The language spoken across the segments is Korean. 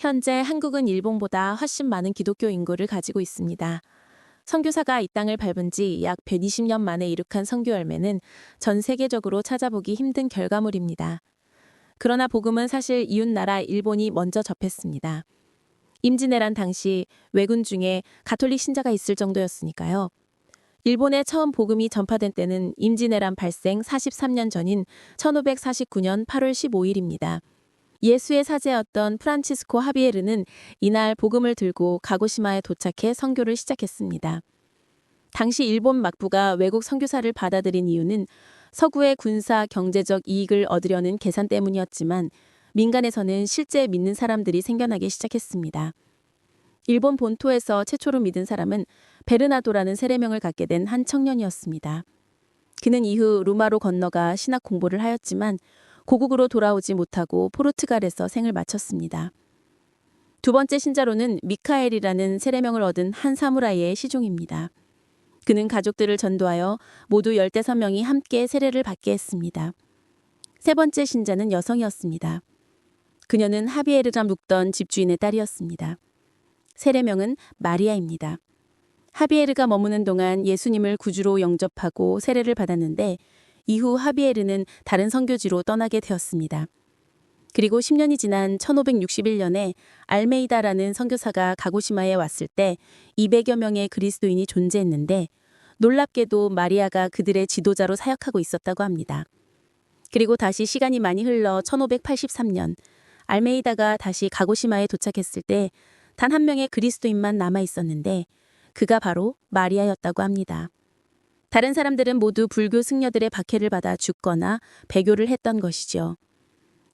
현재 한국은 일본보다 훨씬 많은 기독교 인구를 가지고 있습니다. 선교사가 이 땅을 밟은 지 약 120년 만에 이룩한 선교 열매는 전 세계적으로 찾아보기 힘든 결과물입니다. 그러나 복음은 사실 이웃나라 일본이 먼저 접했습니다. 임진왜란 당시 왜군 중에 가톨릭 신자가 있을 정도였으니까요. 일본에 처음 복음이 전파된 때는 임진왜란 발생 43년 전인 1549년 8월 15일입니다. 예수의 사제였던 프란치스코 하비에르는 이날 복음을 들고 가고시마에 도착해 선교를 시작했습니다. 당시 일본 막부가 외국 선교사를 받아들인 이유는 서구의 군사 경제적 이익을 얻으려는 계산 때문이었지만 민간에서는 실제 믿는 사람들이 생겨나기 시작했습니다. 일본 본토에서 최초로 믿은 사람은 베르나도라는 세례명을 갖게 된 한 청년이었습니다. 그는 이후 루마로 건너가 신학 공부를 하였지만 고국으로 돌아오지 못하고 포르투갈에서 생을 마쳤습니다. 두 번째 신자로는 미카엘이라는 세례명을 얻은 한 사무라이의 시종입니다. 그는 가족들을 전도하여 모두 15명이 함께 세례를 받게 했습니다. 세 번째 신자는 여성이었습니다. 그녀는 하비에르가 묵던 집주인의 딸이었습니다. 세례명은 마리아입니다. 하비에르가 머무는 동안 예수님을 구주로 영접하고 세례를 받았는데 이후 하비에르는 다른 선교지로 떠나게 되었습니다. 그리고 10년이 지난 1561년에 알메이다라는 선교사가 가고시마에 왔을 때 200여 명의 그리스도인이 존재했는데 놀랍게도 마리아가 그들의 지도자로 사역하고 있었다고 합니다. 그리고 다시 시간이 많이 흘러 1583년 알메이다가 다시 가고시마에 도착했을 때 단 한 명의 그리스도인만 남아 있었는데 그가 바로 마리아였다고 합니다. 다른 사람들은 모두 불교 승려들의 박해를 받아 죽거나 배교를 했던 것이죠.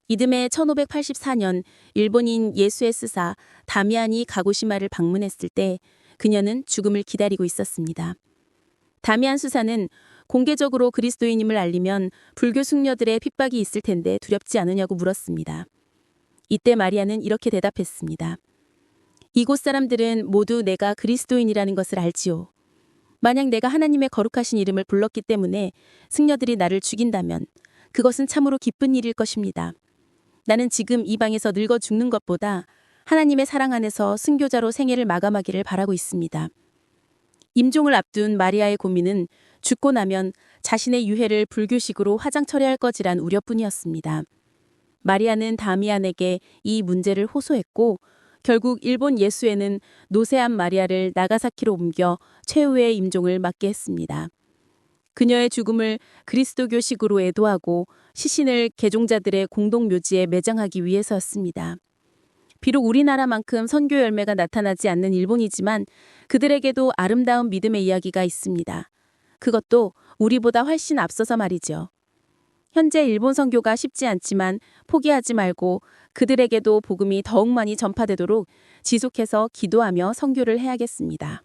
이듬해 1584년 일본인 예수의 스사 다미안이 가고시마를 방문했을 때 그녀는 죽음을 기다리고 있었습니다. 다미안 수사는 공개적으로 그리스도인임을 알리면 불교 승려들의 핍박이 있을 텐데 두렵지 않으냐고 물었습니다. 이때 마리아는 이렇게 대답했습니다. 이곳 사람들은 모두 내가 그리스도인이라는 것을 알지요. 만약 내가 하나님의 거룩하신 이름을 불렀기 때문에 승려들이 나를 죽인다면 그것은 참으로 기쁜 일일 것입니다. 나는 지금 이 방에서 늙어 죽는 것보다 하나님의 사랑 안에서 순교자로 생애를 마감하기를 바라고 있습니다. 임종을 앞둔 마리아의 고민은 죽고 나면 자신의 유해를 불교식으로 화장 처리할 것이란 우려뿐이었습니다. 마리아는 다미안에게 이 문제를 호소했고 결국 일본 예수회는 노세한 마리아를 나가사키로 옮겨 최후의 임종을 맞게 했습니다. 그녀의 죽음을 그리스도교식으로 애도하고 시신을 개종자들의 공동묘지에 매장하기 위해서였습니다. 비록 우리나라만큼 선교 열매가 나타나지 않는 일본이지만 그들에게도 아름다운 믿음의 이야기가 있습니다. 그것도 우리보다 훨씬 앞서서 말이죠. 현재 일본 선교가 쉽지 않지만 포기하지 말고 그들에게도 복음이 더욱 많이 전파되도록 지속해서 기도하며 선교를 해야겠습니다.